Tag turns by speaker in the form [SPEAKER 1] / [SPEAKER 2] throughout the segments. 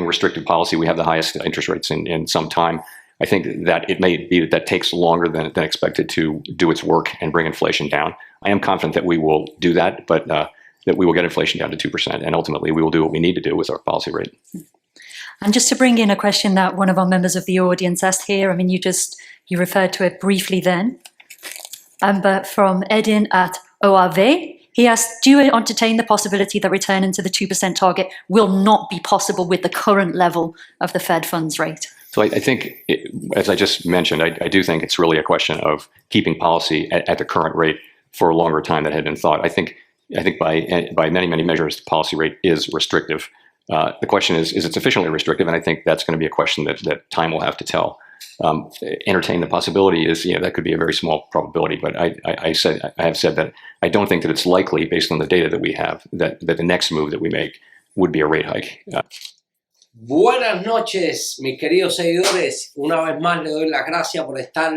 [SPEAKER 1] restrictive policy, we have the highest interest rates in some time. I think that it may be that takes longer than expected to do its work and bring inflation down. I am confident that we will do that, but that we will get inflation down to 2%, and ultimately we will do what we need to do with our policy rate.
[SPEAKER 2] And just to bring in a question that one of our members of the audience asked here, I mean, you referred to it briefly then, but from Edin at ORV, he asked, do you entertain the possibility that returning to the 2% target will not be possible with the current level of the Fed funds rate?
[SPEAKER 1] So I think, as I just mentioned, I do think it's really a question of keeping policy at the current rate for a longer time than had been thought. I think by many measures, the policy rate is restrictive. The question is it sufficiently restrictive? And I think that's going to be a question that time will have to tell. Entertain the possibility is, that could be a very small probability, but I have said that I don't think that it's likely, based on the data that we have, that the next move that we make would be a rate hike.
[SPEAKER 3] Buenas noches, mis queridos seguidores. Una vez más le doy las gracias por estar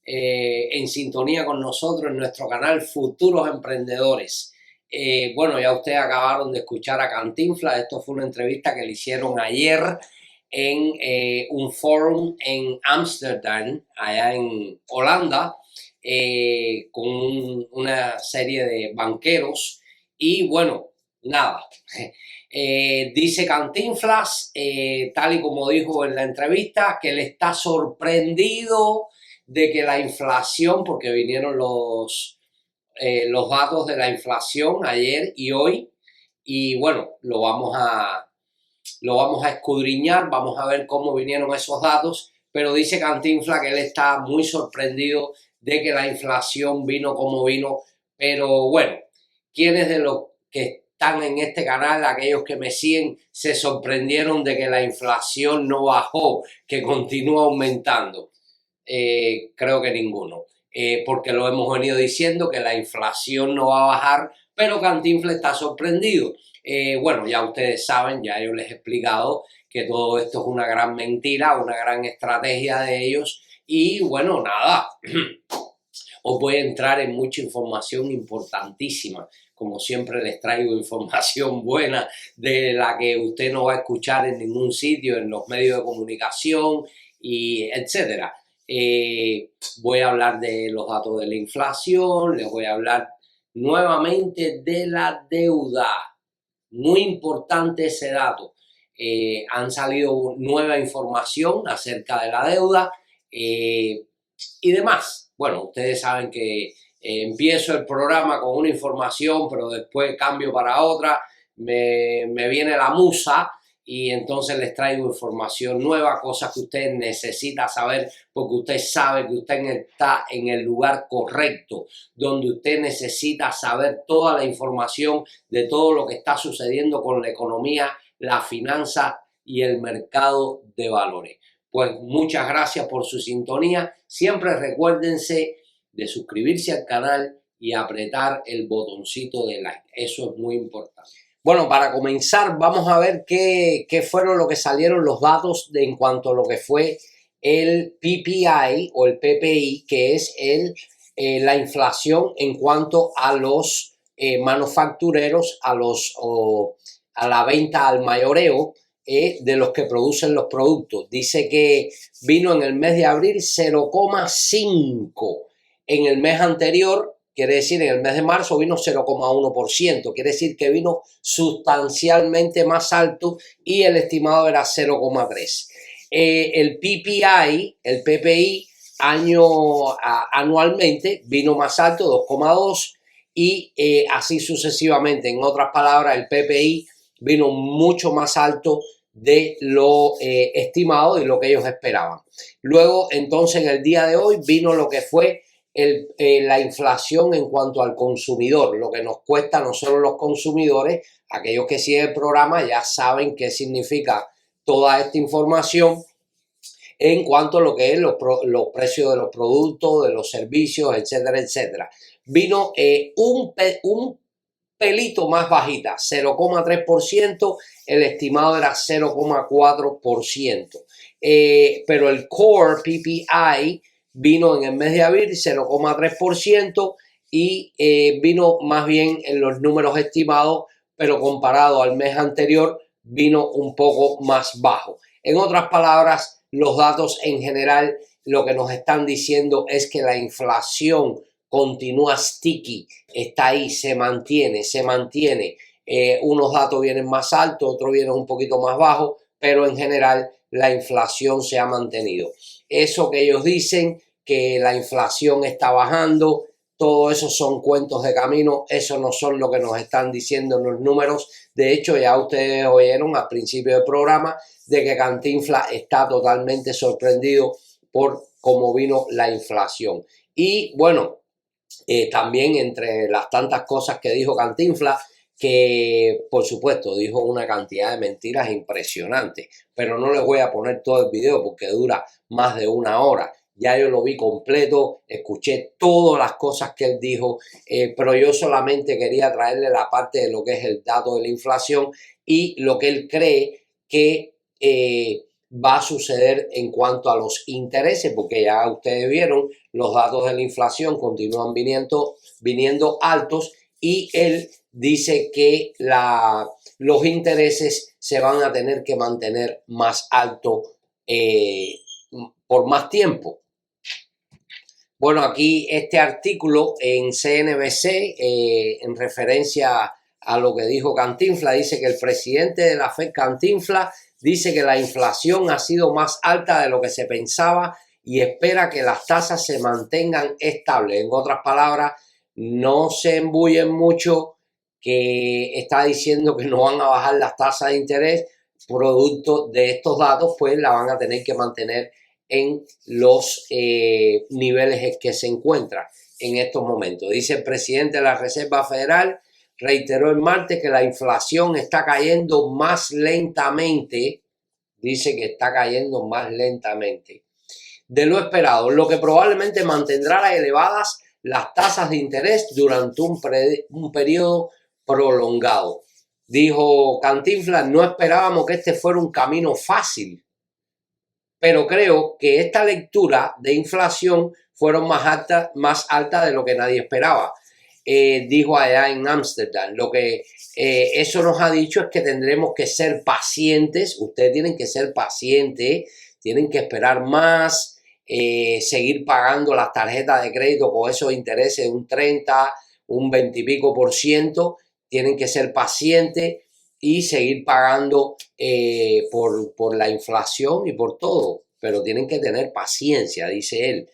[SPEAKER 3] en sintonía con nosotros en nuestro canal Futuros Emprendedores. Bueno, ya ustedes acabaron de escuchar a Cantinflas. Esto fue una entrevista que le hicieron ayer en un fórum en Ámsterdam, allá en Holanda, con una serie de banqueros. Y bueno, nada. Dice Cantinflas, tal y como dijo en la entrevista, que él está sorprendido de que la inflación, porque vinieron los datos de la inflación ayer y hoy, y bueno, lo vamos a escudriñar, vamos a ver cómo vinieron esos datos, pero dice Cantinflas que él está muy sorprendido de que la inflación vino como vino, pero bueno, ¿quiénes de los que están en este canal, aquellos que me siguen, se sorprendieron de que la inflación no bajó, que continúa aumentando? Creo que ninguno, porque lo hemos venido diciendo que la inflación no va a bajar, pero Cantinflas está sorprendido. Bueno, ya ustedes saben, ya yo les he explicado que todo esto es una gran mentira, una gran estrategia de ellos y bueno, nada, os voy a entrar en mucha información importantísima. Como siempre les traigo información buena de la que usted no va a escuchar en ningún sitio, en los medios de comunicación y etcétera. Voy a hablar de los datos de la inflación, les voy a hablar nuevamente de la deuda. Muy importante ese dato. Han salido nueva información acerca de la deuda y demás. Bueno, ustedes saben que empiezo el programa con una información, pero después cambio para otra, me viene la musa y entonces les traigo información nueva, cosas que usted necesita saber porque usted sabe que usted está en el lugar correcto, donde usted necesita saber toda la información de todo lo que está sucediendo con la economía, la finanza y el mercado de valores. Pues muchas gracias por su sintonía. Siempre recuérdense de suscribirse al canal y apretar el botoncito de like. Eso es muy importante. Bueno, para comenzar vamos a ver qué fueron lo que salieron los datos en cuanto a lo que fue el PPI o el PPI, que es la inflación en cuanto a los manufactureros, a la venta al mayoreo de los que producen los productos. Dice que vino en el mes de abril 0,5. En el mes anterior, quiere decir, en el mes de marzo vino 0,1%. Quiere decir que vino sustancialmente más alto y el estimado era 0,3. El PPI anualmente vino más alto, 2,2 y así sucesivamente. En otras palabras, el PPI vino mucho más alto de lo estimado y lo que ellos esperaban. Luego, entonces, en el día de hoy vino lo que fue la inflación en cuanto al consumidor, lo que nos cuesta a nosotros los consumidores. Aquellos que siguen el programa ya saben qué significa toda esta información en cuanto a lo que es los precios de los productos, de los servicios, etcétera, etcétera. Vino un pelito más bajita, 0,3%, el estimado era 0,4%. Pero el Core PPI vino en el mes de abril 0,3% y vino más bien en los números estimados, pero comparado al mes anterior vino un poco más bajo. En otras palabras, los datos en general lo que nos están diciendo es que la inflación continúa sticky, está ahí, se mantiene. Unos datos vienen más altos, otros vienen un poquito más bajos, pero en general la inflación se ha mantenido. Eso que ellos dicen, que la inflación está bajando, todo eso son cuentos de camino, eso no son lo que nos están diciendo los números. De hecho, ya ustedes oyeron al principio del programa de que Cantinflas está totalmente sorprendido por cómo vino la inflación. Y bueno, también entre las tantas cosas que dijo Cantinflas, que por supuesto dijo una cantidad de mentiras impresionantes, pero no les voy a poner todo el video porque dura más de 1 hora. Ya yo lo vi completo, escuché todas las cosas que él dijo, pero yo solamente quería traerle la parte de lo que es el dato de la inflación y lo que él cree que va a suceder en cuanto a los intereses, porque ya ustedes vieron, los datos de la inflación continúan viniendo altos y él dice que los intereses se van a tener que mantener más altos por más tiempo. Bueno, aquí este artículo en CNBC, en referencia a lo que dijo Cantinflas, dice que el presidente de la Fed, Cantinflas, dice que la inflación ha sido más alta de lo que se pensaba y espera que las tasas se mantengan estables. En otras palabras, no se embullen mucho, que está diciendo que no van a bajar las tasas de interés. Producto de estos datos, pues la van a tener que mantener en los niveles en que se encuentra en estos momentos. Dice el presidente de la Reserva Federal, reiteró el martes que la inflación está cayendo más lentamente, dice que está cayendo más lentamente de lo esperado, lo que probablemente mantendrá elevadas las tasas de interés durante un periodo prolongado. Dijo Cantinflas, no esperábamos que este fuera un camino fácil, pero creo que esta lectura de inflación fueron más alta de lo que nadie esperaba. Dijo allá en Ámsterdam. Lo que eso nos ha dicho es que tendremos que ser pacientes. Ustedes tienen que ser pacientes, tienen que esperar más, seguir pagando las tarjetas de crédito con esos intereses de un 30, un 20 y pico %. Tienen que ser pacientes y seguir pagando por la inflación y por todo, pero tienen que tener paciencia, dice él.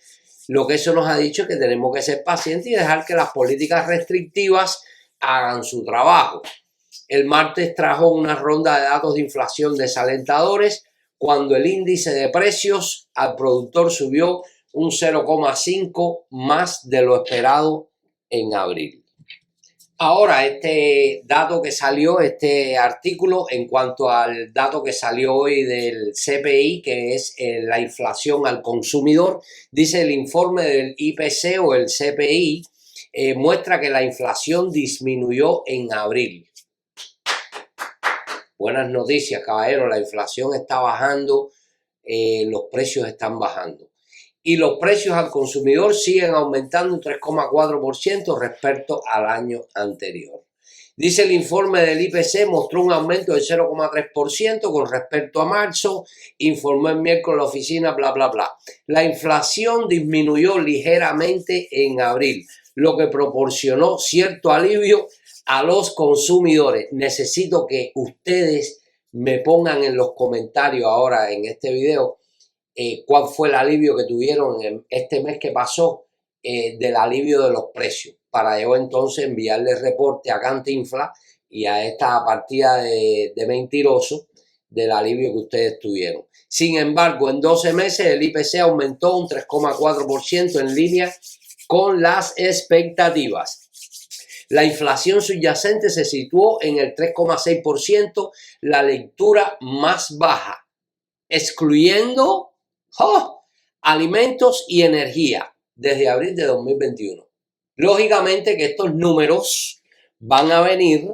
[SPEAKER 3] Lo que eso nos ha dicho es que tenemos que ser pacientes y dejar que las políticas restrictivas hagan su trabajo. El martes trajo una ronda de datos de inflación desalentadores cuando el índice de precios al productor subió un 0,5 más de lo esperado en abril. Ahora, este dato que salió, este artículo, en cuanto al dato que salió hoy del CPI, que es la inflación al consumidor, dice el informe del IPC o el CPI, muestra que la inflación disminuyó en abril. Buenas noticias, caballeros, la inflación está bajando, los precios están bajando. Y los precios al consumidor siguen aumentando un 3,4% respecto al año anterior. Dice el informe del IPC, mostró un aumento del 0,3% con respecto a marzo, informó el miércoles la oficina, bla, bla, bla. La inflación disminuyó ligeramente en abril, lo que proporcionó cierto alivio a los consumidores. Necesito que ustedes me pongan en los comentarios ahora en este video cuál fue el alivio que tuvieron en este mes que pasó del alivio de los precios, para yo entonces enviarle el reporte a Cantinflas y a esta partida de mentirosos del alivio que ustedes tuvieron. Sin embargo, en 12 meses el IPC aumentó un 3,4% en línea con las expectativas. La inflación subyacente se situó en el 3,6%, la lectura más baja, excluyendo alimentos y energía desde abril de 2021. Lógicamente que estos números van a venir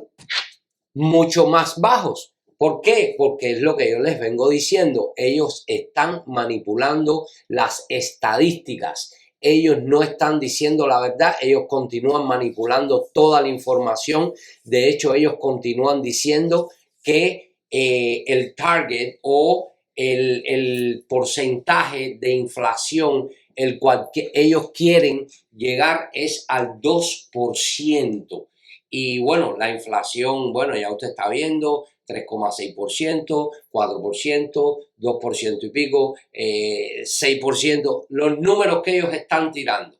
[SPEAKER 3] mucho más bajos. ¿Por qué? Porque es lo que yo les vengo diciendo. Ellos están manipulando las estadísticas. Ellos no están diciendo la verdad. Ellos continúan manipulando toda la información. De hecho, ellos continúan diciendo que el target o el porcentaje de inflación el cual ellos quieren llegar es al 2%. Y bueno, la inflación, bueno, ya usted está viendo, 3,6%, 4%, 2% y pico, 6%, los números que ellos están tirando.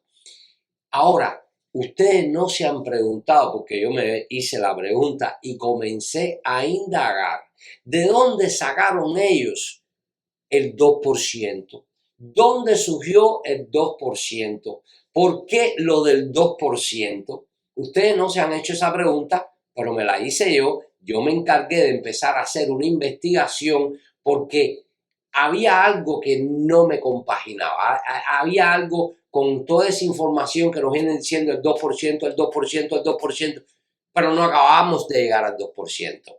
[SPEAKER 3] Ahora, ustedes no se han preguntado, porque yo me hice la pregunta y comencé a indagar, ¿de dónde sacaron ellos el 2%? ¿Dónde surgió el 2%? ¿Por qué lo del 2%? Ustedes no se han hecho esa pregunta, pero me la hice yo. Yo me encargué de empezar a hacer una investigación porque había algo que no me compaginaba. Había algo con toda esa información que nos vienen diciendo el 2%, el 2%, el 2%, pero no acabamos de llegar al 2%.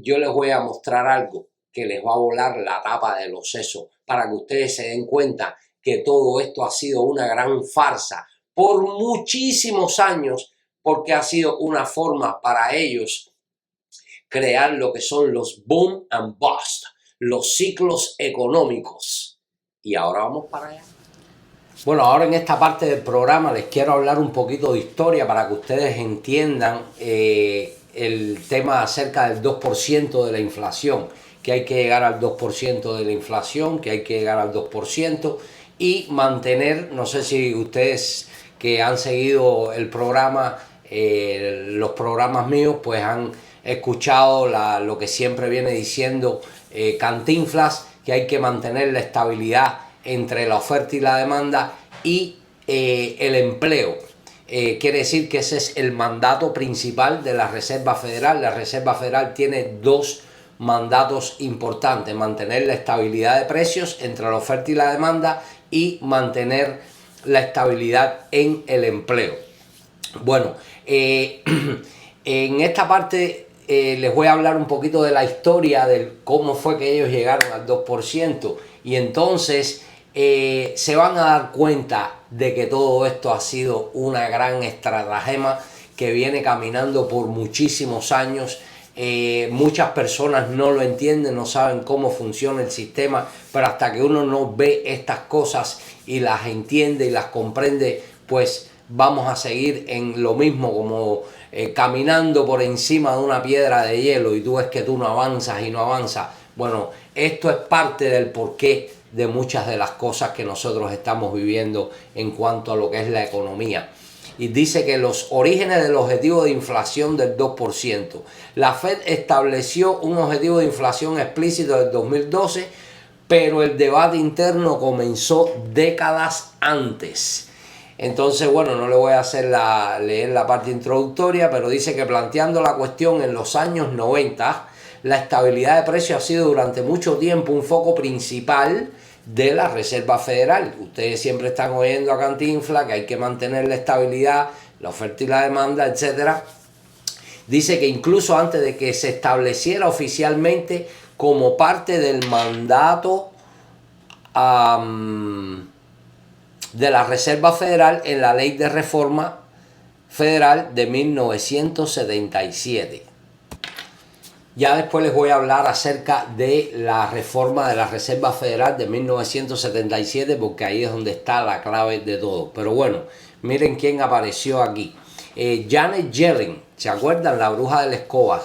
[SPEAKER 3] Yo les voy a mostrar algo que les va a volar la tapa de los sesos para que ustedes se den cuenta que todo esto ha sido una gran farsa por muchísimos años, porque ha sido una forma para ellos crear lo que son los boom and bust, los ciclos económicos. Y ahora vamos para allá. Bueno, ahora en esta parte del programa les quiero hablar un poquito de historia para que ustedes entiendan el tema acerca del 2% de la inflación, que hay que llegar al 2% de la inflación, que hay que llegar al 2% y mantener, no sé si ustedes que han seguido el programa, los programas míos, pues han escuchado lo que siempre viene diciendo Cantinflas, que hay que mantener la estabilidad entre la oferta y la demanda y el empleo. Quiere decir que ese es el mandato principal de la Reserva Federal. La Reserva Federal tiene dos mandatos importantes: mantener la estabilidad de precios entre la oferta y la demanda y mantener la estabilidad en el empleo. Bueno, en esta parte les voy a hablar un poquito de la historia de cómo fue que ellos llegaron al 2%, y entonces se van a dar cuenta de que todo esto ha sido una gran estratagema que viene caminando por muchísimos años. Muchas personas no lo entienden, no saben cómo funciona el sistema, pero hasta que uno no ve estas cosas y las entiende y las comprende, pues vamos a seguir en lo mismo, como caminando por encima de una piedra de hielo y tú ves que tú no avanzas y no avanzas. Bueno, esto es parte del porqué de muchas de las cosas que nosotros estamos viviendo en cuanto a lo que es la economía. Y dice que los orígenes del objetivo de inflación del 2%. La Fed estableció un objetivo de inflación explícito del 2012, pero el debate interno comenzó décadas antes. Entonces, bueno, no le voy a hacer leer la parte introductoria, pero dice que planteando la cuestión en los años 90, la estabilidad de precios ha sido durante mucho tiempo un foco principal de la Reserva Federal. Ustedes siempre están oyendo a Cantinflas que hay que mantener la estabilidad, la oferta y la demanda, etc. Dice que incluso antes de que se estableciera oficialmente como parte del mandato de la Reserva Federal en la Ley de Reforma Federal de 1977. Ya después les voy a hablar acerca de la reforma de la Reserva Federal de 1977, porque ahí es donde está la clave de todo. Pero bueno, miren quién apareció aquí. Janet Yellen, ¿se acuerdan? La bruja de la escoba.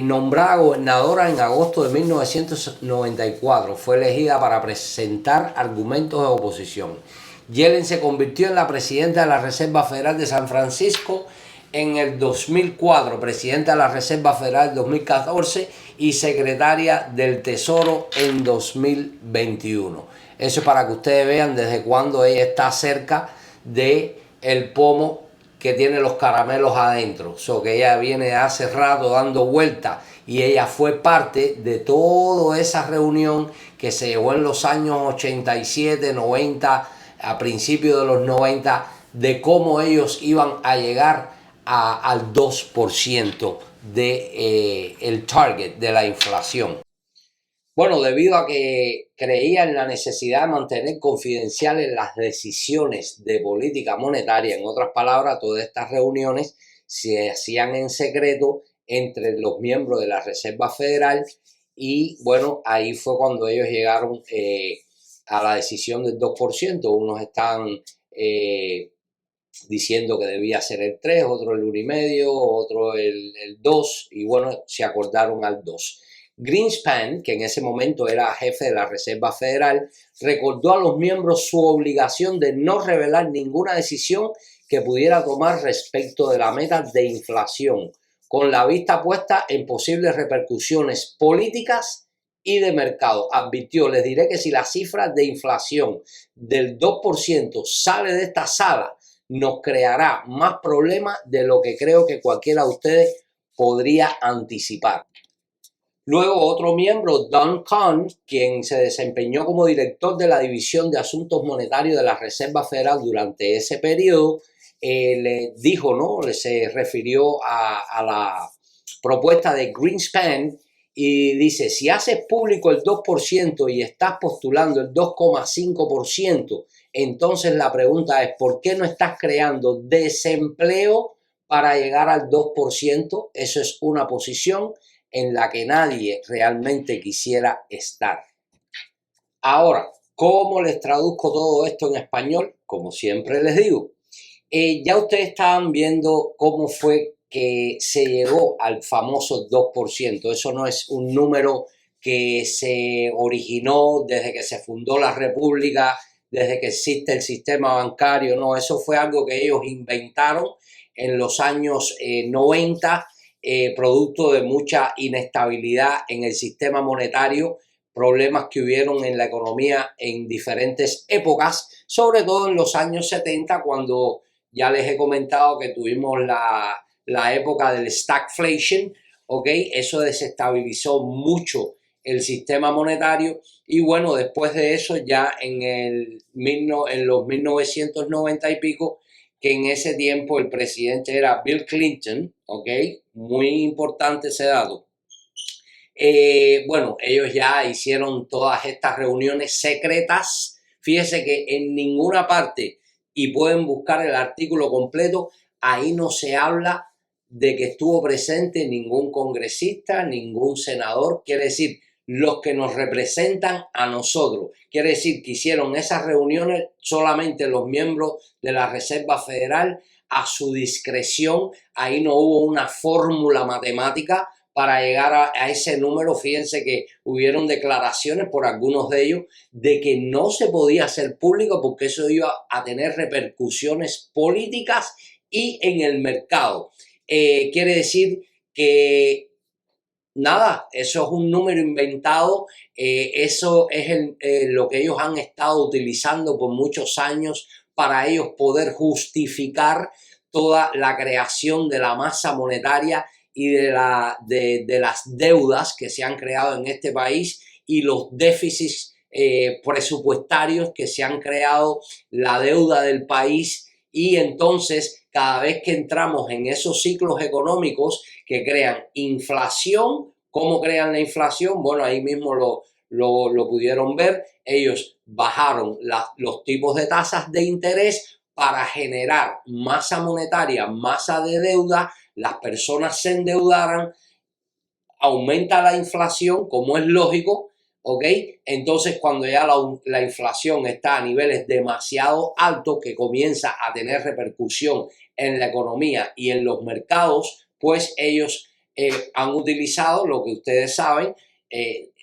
[SPEAKER 3] Nombrada gobernadora en agosto de 1994, fue elegida para presentar argumentos de oposición. Yellen se convirtió en la presidenta de la Reserva Federal de San Francisco en el 2004, presidenta de la Reserva Federal en 2014 y secretaria del Tesoro en 2021. Eso es para que ustedes vean desde cuándo ella está cerca de el pomo que tiene los caramelos adentro. Que ella viene hace rato dando vueltas y ella fue parte de toda esa reunión que se llevó en los años 87, 90, a principios de los 90, de cómo ellos iban a llegar al 2% de el target de la inflación. Bueno, debido a que creía en la necesidad de mantener confidenciales las decisiones de política monetaria, en otras palabras, todas estas reuniones se hacían en secreto entre los miembros de la Reserva Federal y bueno, ahí fue cuando ellos llegaron a la decisión del 2%. Unos están diciendo que debía ser el 3, otro el 1,5, otro el 2 y bueno, se acordaron al 2. Greenspan, que en ese momento era jefe de la Reserva Federal, recordó a los miembros su obligación de no revelar ninguna decisión que pudiera tomar respecto de la meta de inflación, con la vista puesta en posibles repercusiones políticas y de mercado. Advirtió: les diré que si la cifra de inflación del 2% sale de esta sala, nos creará más problemas de lo que creo que cualquiera de ustedes podría anticipar. Luego otro miembro, Don Kahn, quien se desempeñó como director de la División de Asuntos Monetarios de la Reserva Federal durante ese periodo, le dijo, ¿no? Se refirió a la propuesta de Greenspan y dice: si haces público el 2% y estás postulando el 2,5%, entonces la pregunta es: ¿por qué no estás creando desempleo para llegar al 2%? Eso es una posición en la que nadie realmente quisiera estar. Ahora, ¿cómo les traduzco todo esto en español? Como siempre les digo, ya ustedes estaban viendo cómo fue que se llegó al famoso 2%. Eso no es un número que se originó desde que se fundó la República, desde que existe el sistema bancario, no, eso fue algo que ellos inventaron en los años 90, producto de mucha inestabilidad en el sistema monetario, problemas que hubieron en la economía en diferentes épocas, sobre todo en los años 70, cuando ya les he comentado que tuvimos la época del stagflation, ¿ok? Eso desestabilizó mucho el sistema monetario y bueno, después de eso ya en los 1990 y pico, que en ese tiempo el presidente era Bill Clinton, ¿ok? Muy importante ese dato. Bueno, ellos ya hicieron todas estas reuniones secretas. Fíjese que en ninguna parte, y pueden buscar el artículo completo, ahí no se habla de que estuvo presente ningún congresista, ningún senador. Quiere decir, los que nos representan a nosotros. Quiere decir que hicieron esas reuniones solamente los miembros de la Reserva Federal a su discreción. Ahí no hubo una fórmula matemática para llegar a ese número. Fíjense que hubieron declaraciones por algunos de ellos de que no se podía hacer público porque eso iba a tener repercusiones políticas y en el mercado. Quiere decir que nada, eso es un número inventado, eso es lo que ellos han estado utilizando por muchos años para ellos poder justificar toda la creación de la masa monetaria y de las deudas que se han creado en este país y los déficits presupuestarios que se han creado, la deuda del país. Y entonces cada vez que entramos en esos ciclos económicos que crean inflación, ¿cómo crean la inflación? Bueno, ahí mismo lo pudieron ver. Ellos bajaron los tipos de tasas de interés para generar masa monetaria, masa de deuda. Las personas se endeudaran, aumenta la inflación, como es lógico, ¿ok? Entonces, cuando ya la inflación está a niveles demasiado altos, que comienza a tener repercusión en la economía y en los mercados, pues ellos han utilizado lo que ustedes saben,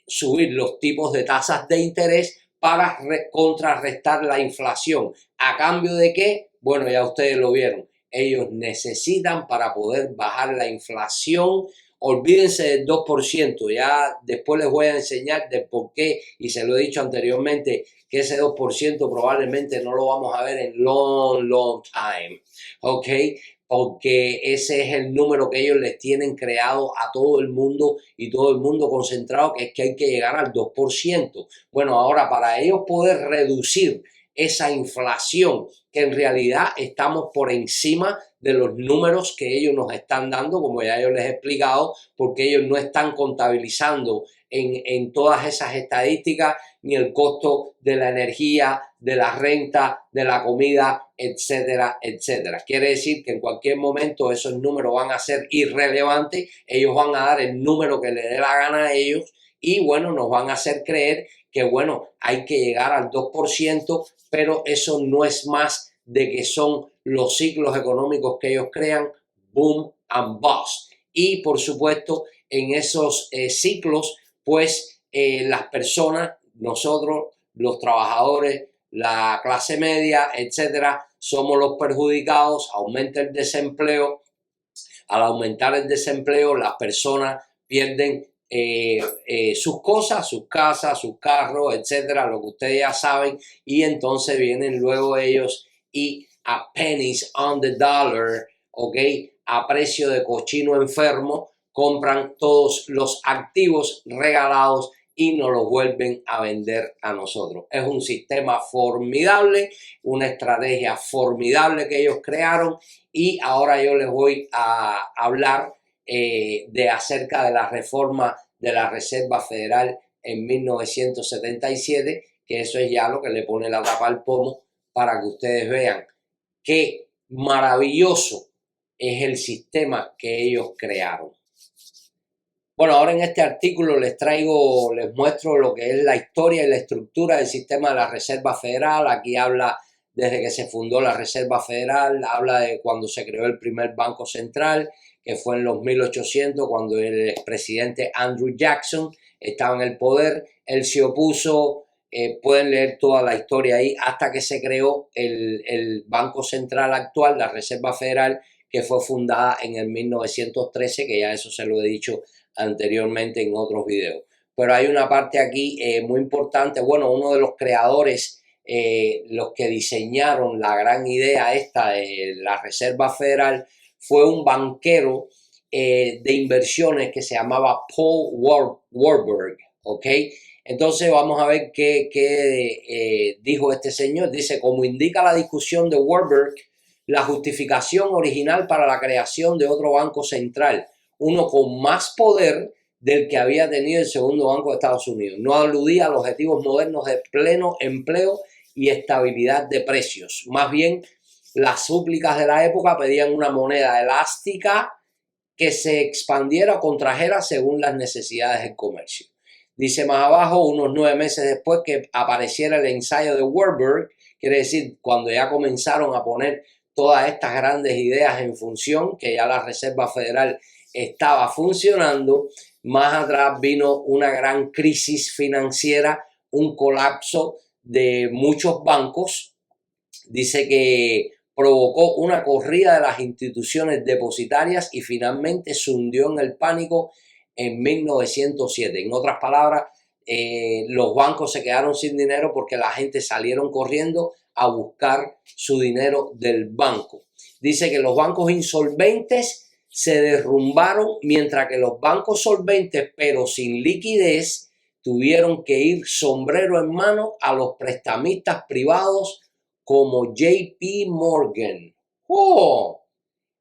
[SPEAKER 3] subir los tipos de tasas de interés para contrarrestar la inflación. ¿A cambio de qué? Bueno, ya ustedes lo vieron. Ellos necesitan, para poder bajar la inflación, olvídense del 2%, ya después les voy a enseñar de por qué, y se lo he dicho anteriormente, que ese 2% probablemente no lo vamos a ver en long time, ¿ok? Porque ese es el número que ellos les tienen creado a todo el mundo y todo el mundo concentrado, que es que hay que llegar al 2%. Bueno, ahora para ellos poder reducir esa inflación, que en realidad estamos por encima de los números que ellos nos están dando, como ya yo les he explicado, porque ellos no están contabilizando en todas esas estadísticas, ni el costo de la energía, de la renta, de la comida, etcétera, etcétera. Quiere decir que en cualquier momento esos números van a ser irrelevantes, ellos van a dar el número que les dé la gana a ellos y bueno, nos van a hacer creer que bueno, hay que llegar al 2%, pero eso no es más de que son los ciclos económicos que ellos crean, boom and bust. Y por supuesto, en esos ciclos, pues las personas, nosotros, los trabajadores, la clase media, etcétera, somos los perjudicados, aumenta el desempleo. Al aumentar el desempleo, las personas pierden sus cosas, sus casas, sus carros, etcétera, lo que ustedes ya saben, y entonces vienen luego ellos y a pennies on the dollar, ¿ok? A precio de cochino enfermo, compran todos los activos regalados y nos los vuelven a vender a nosotros. Es un sistema formidable, una estrategia formidable que ellos crearon y ahora yo les voy a hablar de acerca de la reforma de la Reserva Federal en 1977, que eso es ya lo que le pone la tapa al pomo para que ustedes vean qué maravilloso es el sistema que ellos crearon. Bueno, ahora en este artículo les muestro lo que es la historia y la estructura del sistema de la Reserva Federal. Aquí habla desde que se fundó la Reserva Federal, habla de cuando se creó el primer Banco Central, que fue en los 1800, cuando el expresidente Andrew Jackson estaba en el poder. Él se opuso, pueden leer toda la historia ahí, hasta que se creó el Banco Central actual, la Reserva Federal, que fue fundada en el 1913, que ya eso se lo he dicho anteriormente en otros videos. Pero hay una parte aquí muy importante. Bueno, uno de los creadores, los que diseñaron la gran idea esta de la Reserva Federal, fue un banquero de inversiones que se llamaba Paul Warburg, ¿ok? Entonces vamos a ver qué dijo este señor. Dice, como indica la discusión de Warburg, la justificación original para la creación de otro banco central, uno con más poder del que había tenido el segundo Banco de Estados Unidos. No aludía a los objetivos modernos de pleno empleo y estabilidad de precios. Más bien, las súplicas de la época pedían una moneda elástica que se expandiera o contrajera según las necesidades del comercio. Dice más abajo, unos 9 meses después que apareciera el ensayo de Warburg, quiere decir, cuando ya comenzaron a poner todas estas grandes ideas en función, que ya la Reserva Federal estaba funcionando, más atrás vino una gran crisis financiera, un colapso de muchos bancos. Dice que provocó una corrida de las instituciones depositarias y finalmente se hundió en el pánico en 1907. En otras palabras, los bancos se quedaron sin dinero porque la gente salieron corriendo a buscar su dinero del banco. Dice que los bancos insolventes se derrumbaron, mientras que los bancos solventes, pero sin liquidez, tuvieron que ir sombrero en mano a los prestamistas privados como JP Morgan. ¡Oh!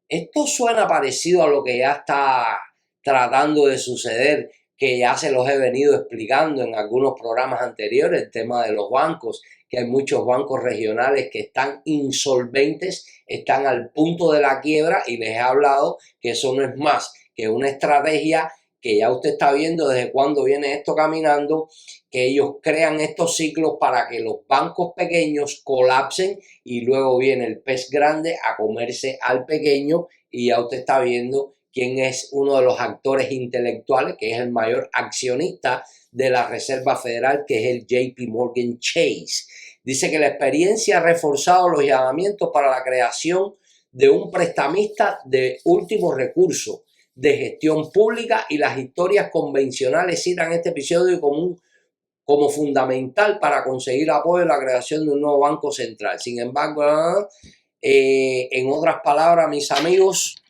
[SPEAKER 3] Esto suena parecido a lo que ya está tratando de suceder, que ya se los he venido explicando en algunos programas anteriores, el tema de los bancos, que hay muchos bancos regionales que están insolventes, están al punto de la quiebra, y les he hablado que eso no es más que una estrategia que ya usted está viendo desde cuándo viene esto caminando, que ellos crean estos ciclos para que los bancos pequeños colapsen y luego viene el pez grande a comerse al pequeño, y ya usted está viendo quién es uno de los actores intelectuales, que es el mayor accionista de la Reserva Federal, que es el JP Morgan Chase. Dice que la experiencia ha reforzado los llamamientos para la creación de un prestamista de último recurso de gestión pública, y las historias convencionales citan este episodio como fundamental para conseguir apoyo en la creación de un nuevo banco central. Sin embargo, en otras palabras, mis amigos,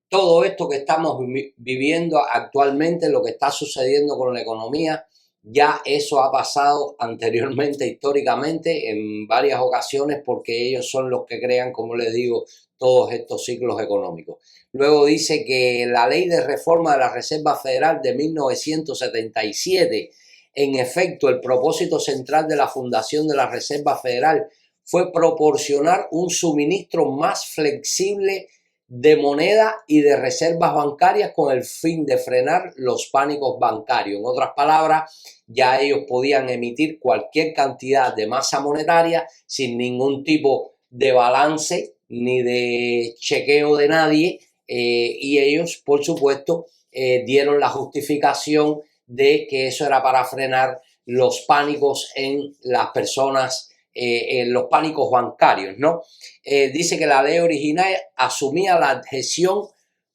[SPEAKER 3] todo esto que estamos viviendo actualmente, lo que está sucediendo con la economía, ya eso ha pasado anteriormente, históricamente, en varias ocasiones, porque ellos son los que crean, como les digo, todos estos ciclos económicos. Luego dice que la ley de reforma de la Reserva Federal de 1977, en efecto, el propósito central de la fundación de la Reserva Federal fue proporcionar un suministro más flexible de moneda y de reservas bancarias con el fin de frenar los pánicos bancarios. En otras palabras, ya ellos podían emitir cualquier cantidad de masa monetaria sin ningún tipo de balance ni de chequeo de nadie, y ellos, por supuesto, dieron la justificación de que eso era para frenar los pánicos en las personas, en los pánicos bancarios, ¿no? Dice que la ley original asumía la adhesión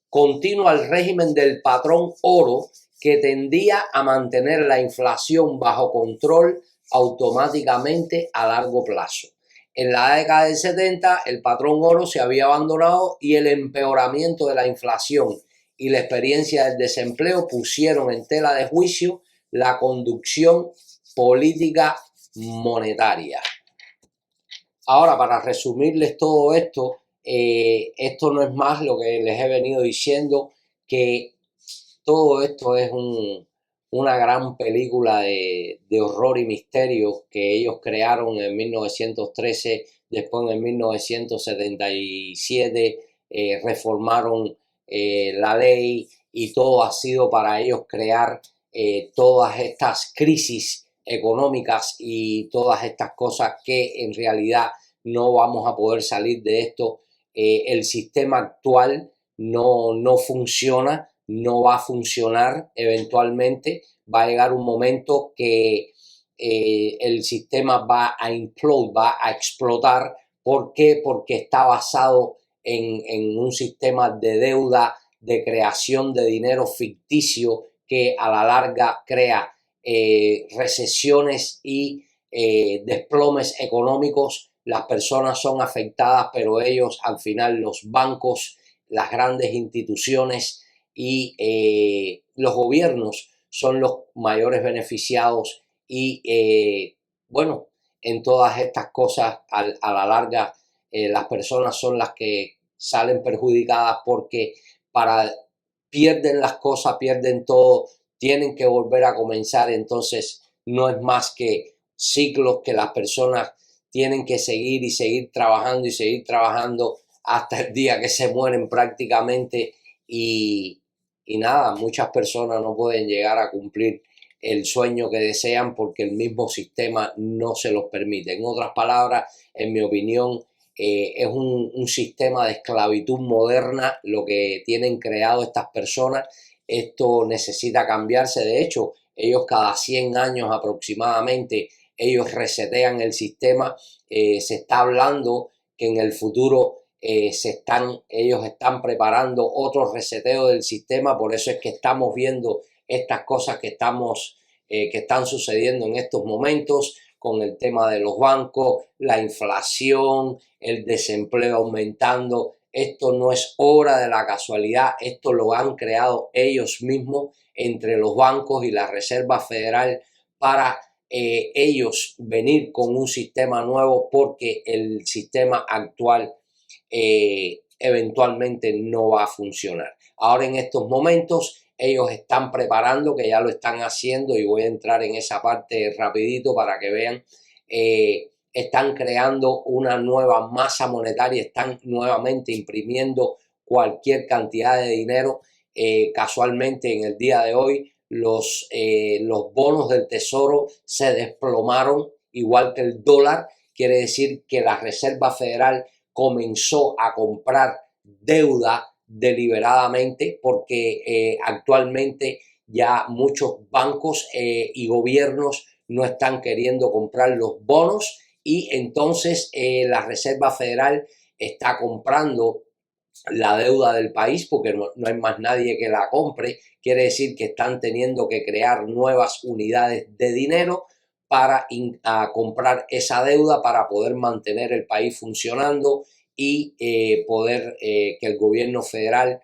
[SPEAKER 3] continua al régimen del patrón oro, que tendía a mantener la inflación bajo control automáticamente a largo plazo. En la década del 70, el patrón oro se había abandonado y el empeoramiento de la inflación y la experiencia del desempleo pusieron en tela de juicio la conducción política monetaria. Ahora, para resumirles todo esto, esto no es más lo que les he venido diciendo, que todo esto es una gran película de horror y misterio que ellos crearon en 1913, después en 1977 reformaron la ley, y todo ha sido para ellos crear todas estas crisis económicas y todas estas cosas que en realidad no vamos a poder salir de esto. El sistema actual no funciona, no va a funcionar. Eventualmente va a llegar un momento que el sistema va a implodir, va a explotar. ¿Por qué? Porque está basado en un sistema de deuda, de creación de dinero ficticio que a la larga crea recesiones y desplomes económicos. Las personas son afectadas, pero ellos, al final, los bancos, las grandes instituciones y los gobiernos son los mayores beneficiados, y bueno, en todas estas cosas a la larga las personas son las que salen perjudicadas, porque pierden las cosas, pierden todo, tienen que volver a comenzar. Entonces no es más que ciclos que las personas tienen que seguir y seguir trabajando y seguir trabajando hasta el día que se mueren prácticamente, y nada, muchas personas no pueden llegar a cumplir el sueño que desean porque el mismo sistema no se los permite. En otras palabras, en mi opinión, es un sistema de esclavitud moderna lo que tienen creado estas personas. Esto necesita cambiarse. De hecho, ellos cada 100 años aproximadamente, ellos resetean el sistema. Se está hablando que en el futuro ellos están preparando otro reseteo del sistema. Por eso es que estamos viendo estas cosas que están sucediendo en estos momentos, con el tema de los bancos, la inflación, el desempleo aumentando. Esto no es obra de la casualidad, esto lo han creado ellos mismos entre los bancos y la Reserva Federal para ellos venir con un sistema nuevo, porque el sistema actual eventualmente no va a funcionar. Ahora, en estos momentos, ellos están preparando, que ya lo están haciendo, y voy a entrar en esa parte rapidito para que vean. Están creando una nueva masa monetaria, están nuevamente imprimiendo cualquier cantidad de dinero. Casualmente, en el día de hoy, los bonos del tesoro se desplomaron, igual que el dólar. Quiere decir que la Reserva Federal comenzó a comprar deuda deliberadamente, porque actualmente ya muchos bancos y gobiernos no están queriendo comprar los bonos, y entonces la Reserva Federal está comprando la deuda del país porque no hay más nadie que la compre. Quiere decir que están teniendo que crear nuevas unidades de dinero para comprar esa deuda, para poder mantener el país funcionando y poder que el gobierno federal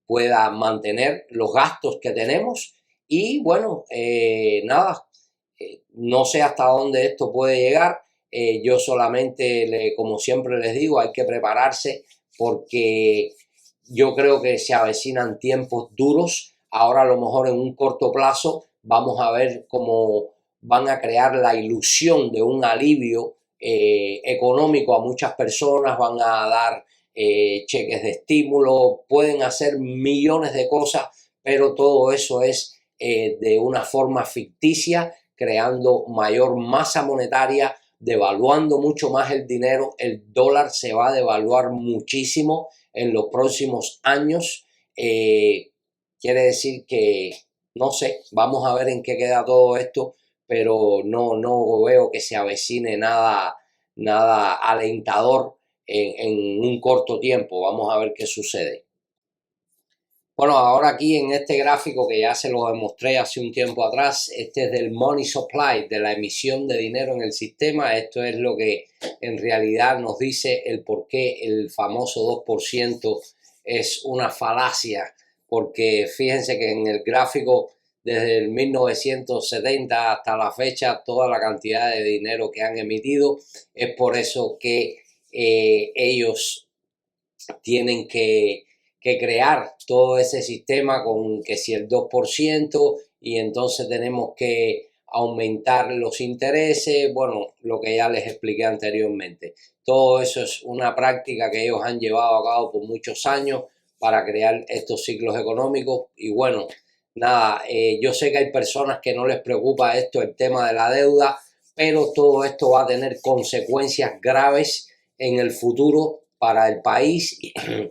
[SPEAKER 3] pueda mantener los gastos que tenemos. Y bueno, nada, no sé hasta dónde esto puede llegar. Yo solamente, como siempre les digo, hay que prepararse porque yo creo que se avecinan tiempos duros. Ahora a lo mejor en un corto plazo vamos a ver cómo van a crear la ilusión de un alivio económico a muchas personas, van a dar cheques de estímulo, pueden hacer millones de cosas, pero todo eso es de una forma ficticia, creando mayor masa monetaria, devaluando mucho más el dinero. El dólar se va a devaluar muchísimo en los próximos años. Quiere decir que, no sé, vamos a ver en qué queda todo esto, pero no veo que se avecine nada alentador en un corto tiempo. Vamos a ver qué sucede. Bueno, ahora aquí en este gráfico que ya se lo demostré hace un tiempo atrás, este es del money supply, de la emisión de dinero en el sistema. Esto es lo que en realidad nos dice el por qué el famoso 2% es una falacia, porque fíjense que en el gráfico desde el 1970 hasta la fecha, toda la cantidad de dinero que han emitido, es por eso que ellos tienen que crear todo ese sistema con que si el 2% y entonces tenemos que aumentar los intereses, bueno, lo que ya les expliqué anteriormente. Todo eso es una práctica que ellos han llevado a cabo por muchos años para crear estos ciclos económicos y bueno, nada, yo sé que hay personas que no les preocupa esto, el tema de la deuda, pero todo esto va a tener consecuencias graves en el futuro para el país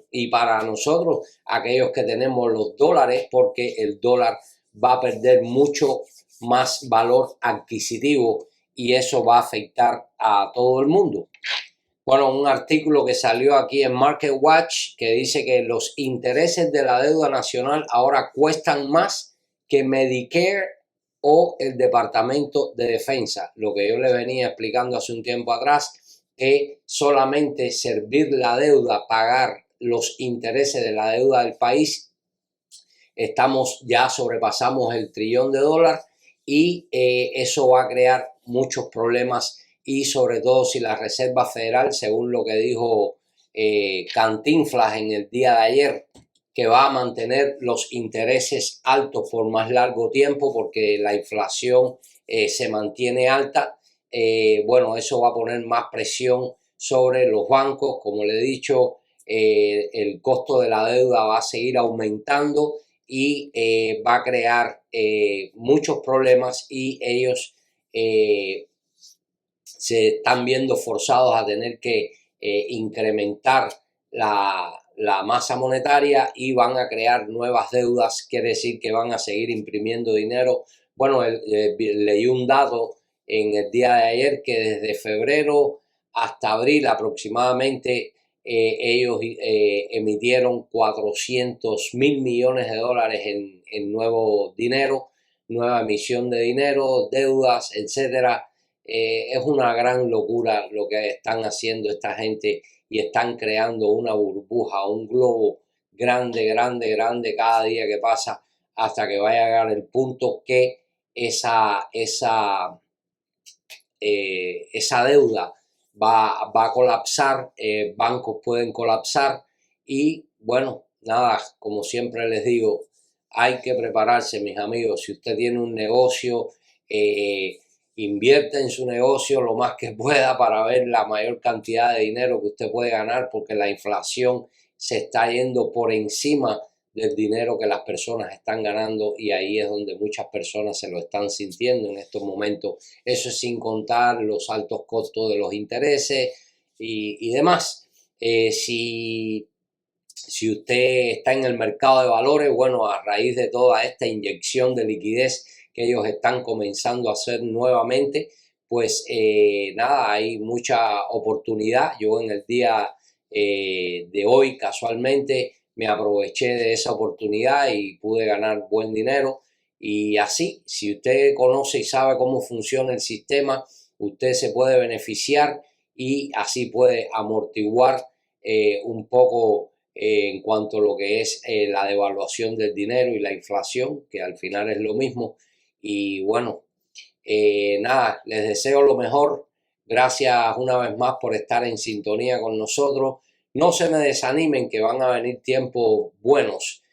[SPEAKER 3] y para nosotros, aquellos que tenemos los dólares, porque el dólar va a perder mucho más valor adquisitivo y eso va a afectar a todo el mundo. Bueno, un artículo que salió aquí en Market Watch que dice que los intereses de la deuda nacional ahora cuestan más que Medicare o el Departamento de Defensa. Lo que yo le venía explicando hace un tiempo atrás, que solamente servir la deuda, pagar los intereses de la deuda del país, ya sobrepasamos el trillón de dólares y eso va a crear muchos problemas y sobre todo si la Reserva Federal, según lo que dijo Cantinflas en el día de ayer, que va a mantener los intereses altos por más largo tiempo porque la inflación se mantiene alta, bueno, eso va a poner más presión sobre los bancos. Como le he dicho, el costo de la deuda va a seguir aumentando y va a crear muchos problemas y ellos se están viendo forzados a tener que incrementar la masa monetaria y van a crear nuevas deudas, quiere decir que van a seguir imprimiendo dinero. Bueno, leí un dato en el día de ayer que desde febrero hasta abril aproximadamente ellos emitieron 400.000 millones de dólares en nuevo dinero, nueva emisión de dinero, deudas, etcétera. Es una gran locura lo que están haciendo esta gente y están creando una burbuja, un globo grande, grande, grande cada día que pasa hasta que vaya a llegar el punto que esa deuda va a colapsar, bancos pueden colapsar y bueno, nada, como siempre les digo, hay que prepararse, mis amigos. Si usted tiene un negocio, invierta en su negocio lo más que pueda para ver la mayor cantidad de dinero que usted puede ganar porque la inflación se está yendo por encima del dinero que las personas están ganando y ahí es donde muchas personas se lo están sintiendo en estos momentos. Eso es sin contar los altos costos de los intereses y demás. Si usted está en el mercado de valores, bueno, a raíz de toda esta inyección de liquidez que ellos están comenzando a hacer nuevamente, pues nada, hay mucha oportunidad. Yo en el día de hoy casualmente me aproveché de esa oportunidad y pude ganar buen dinero. Y así, si usted conoce y sabe cómo funciona el sistema, usted se puede beneficiar y así puede amortiguar un poco en cuanto a lo que es la devaluación del dinero y la inflación, que al final es lo mismo. Y bueno, nada, les deseo lo mejor. Gracias una vez más por estar en sintonía con nosotros. No se me desanimen que van a venir tiempos buenos.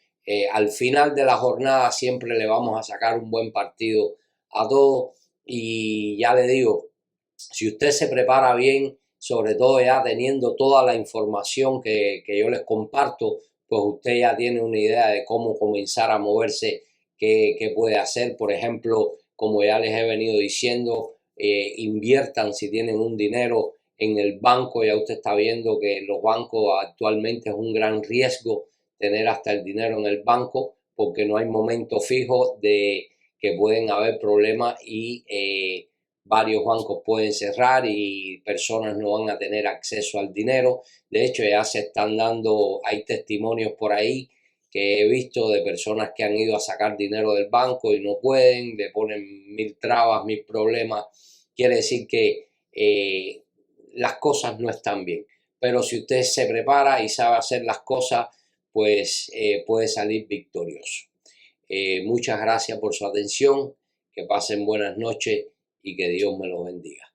[SPEAKER 3] Al final de la jornada siempre le vamos a sacar un buen partido a todos. Y ya le digo, si usted se prepara bien, sobre todo ya teniendo toda la información que yo les comparto, pues usted ya tiene una idea de cómo comenzar a moverse, qué puede hacer. Por ejemplo, como ya les he venido diciendo, inviertan si tienen un dinero en el banco. Ya usted está viendo que los bancos actualmente es un gran riesgo tener hasta el dinero en el banco porque no hay momento fijo de que pueden haber problemas y varios bancos pueden cerrar y personas no van a tener acceso al dinero. De hecho, ya se están dando, hay testimonios por ahí que he visto de personas que han ido a sacar dinero del banco y no pueden, le ponen mil trabas, mil problemas. Quiere decir que las cosas no están bien. Pero si usted se prepara y sabe hacer las cosas, pues puede salir victorioso. Muchas gracias por su atención, que pasen buenas noches y que Dios me los bendiga.